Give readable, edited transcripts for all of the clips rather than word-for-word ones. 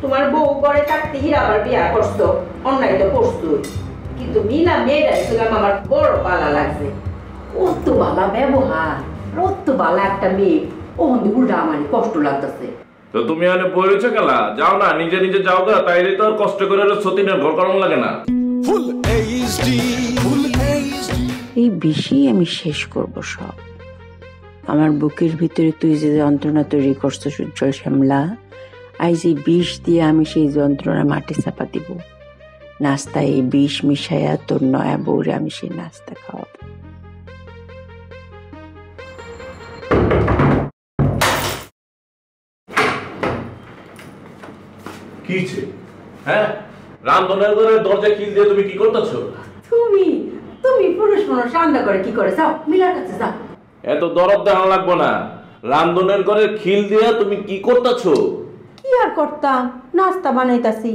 তোমার বউ ঘরে থাকতে আবার বিয়া করছো, অন্যায় তো করছো, কিন্তু মিনা মেয়েটা আমার বড় পালা লাগছে। অত বালা ব্যবহার, অত বালা একটা মেয়ে, ও উল্টা আমার কষ্ট লাগতেছে। তো তুমি এখানে বলেছো খেলা যাও না, নিজে নিজে যাও গা, তাইলে তো আর কষ্ট করে সতীনের ঘর করানো লাগে না। এই বেশি আমি শেষ করব সব। আমার বুকের ভিতরে তুই যে যন্ত্রণা তৈরি করছিস উজ্জ্বল শ্যামলা, আজ এই বিষ দিয়ে আমি সেই যন্ত্রণা মাটি চাপা দিব। নাস্তায় এই বিষ মিশাইয়া তোর নয়া বউরে আমি সেই নাস্তা খাওয়াবো। কিছে? হ্যাঁ, রামধনের ঘরের দরজা কিল দিয়ে তুমি কি করতেছো? তুমি তুমি পুরুষ মানুষ রান্না করে কি করে? যাও মিলার কাছে যাও। এত দরদ দেওয়া লাগবো না, রামধনের ঘরের খিল দিয়ে তুমি কি করতেছো? কি আর করতাম, নাস্তা বানাইতাছি।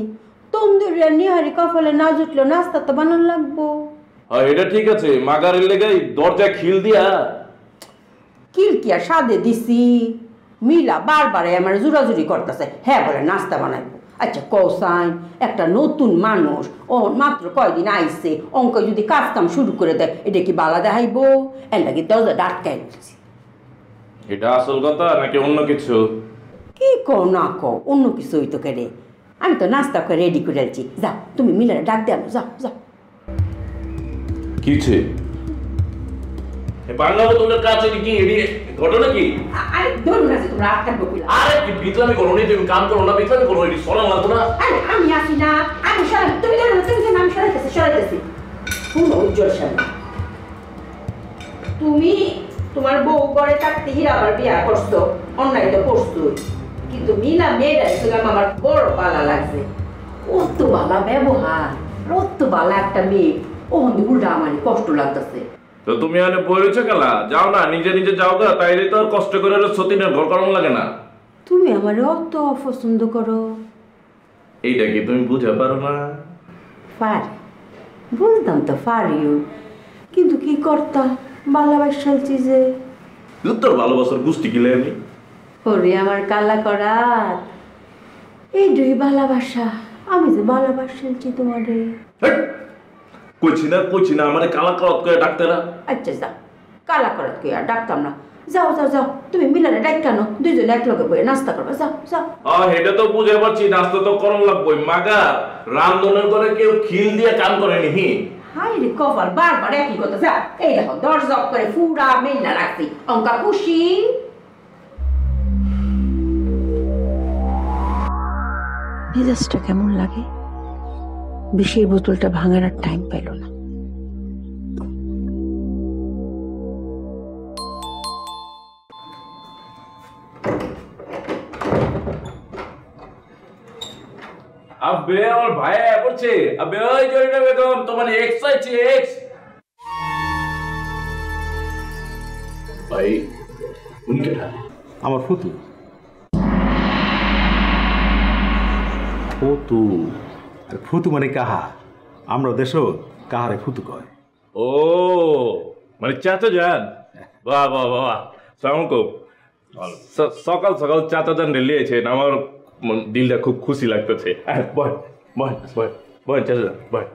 তন্দুরি আর নিহারি কপালে না জুটলো, নাস্তা তো বানান লাগবো। হ্যাঁ, এটা ঠিক আছে, মাগারের লেগে দরজা খিল দিয়া। কিল কি আর সাদে দিছি? মিলা বারবার আমার জোরাজুরি করতেছে, হ্যাঁ বলে নাস্তা বানাইবো। আচ্ছা কৌসাইন, একটা নতুন মানুষ, ও মাত্র কয়দিন আইছে, অঙ্ক যদি কাজ কাম শুরু করে দেয়, এটা কি বালা দেখাইবো? এর লাগে দরজাটা আটকাই দিচ্ছি। এটা আসল কথা নাকি অন্য কিছু? কি কও না কও, অন্য কিছু হইতো কেড়ে। আমি তো নাস্তা করে রেডি করে আছি, যাও তুমি মিলারে ডাক দিয়ে আনো, যাও যাও। কিছে? বাংলা বোতলের কাছে কি এড়িয়ে ঘটনা কি? আরে ধরুন আছে তোমরা আটকাবো কইলা। আরে কি বিতলামি করো নি, তুমি কাম করো না, বিতলামি করো, এটি সরা লাগতো না। আরে আমি আসি না, আমি সরাই, তুমি ধরো না, তুমি আমি সরাইতেছি। শুনো উজ্জ্বল সামনে, তুমি তোমার বউ ঘরে থাকতে আবার বিয়া করছো, অন্যায় তো করছো, কিন্তু মিনা মেয়েটা আমার বড় পালা লাগছে। অত বালা ব্যবহার, অত বালা একটা মেয়ে, ও উল্টা আমার কষ্ট লাগতেছে। তো তুমি এখানে বলেছো খেলা যাও না, নিজে নিজে যাও গা, তাইলে তো আর কষ্ট করে সতীনের ঘর করানো লাগে না। তুমি আমার অত অপছন্দ করো। এইটা কি তুমি বুঝতে পারো না? পারি, বুঝতাম তো পারিও, কিন্তু কি করতাম, ভালোবাসালছি যে। তোর ভালোবাসার গুষ্টি কিলে আমি। ওরে আমার কালা করাত, এই দুই ভালোবাসা, আমি যে ভালোবাসালছি তোমারে। কইছি না আমারে কালা করত করে ডাকতে না। আচ্ছা যাও, কালা করাত কে আর ডাকতাম না। যাও যাও যাও, তুমি মিলারে ডাক কেন? দুইজনে এক লগে বসে নাস্তা করবে, যাও যাও। এটা তো বুঝে পারছি, নাস্তা তো করম লাগবো। মাগা রামধনের করে কেউ খিল দিয়ে কাম করেনি। হাই রে কপাল, বারবার একই কথা। যা, এই দেখো দরজা করে ফুরা মেলা রাখছি, অঙ্কা খুশি। মেজাজটা কেমন লাগে? বিষের বোতলটা ভাঙার আর টাইম পাইল না। আবে আমার ভাই পড়ছে, আবে ওই জরিনা বেগম তোমার এক্স আছে এক্স। ভাই উনি কে? আমার ফুতু। ফুতু ফুতু মানে কাহা? আমরা দেশ কাহারে ফুতু কয়। ও মানে চাচা যান। বাহ বাহ বাহ, সালাম আলাইকুম। সকাল সকাল চাচা যান রেলিয়েছেন, আমার দিলটা খুব খুশি লাগতেছে। বয় বয় বয় বয় চাচা যান বয়।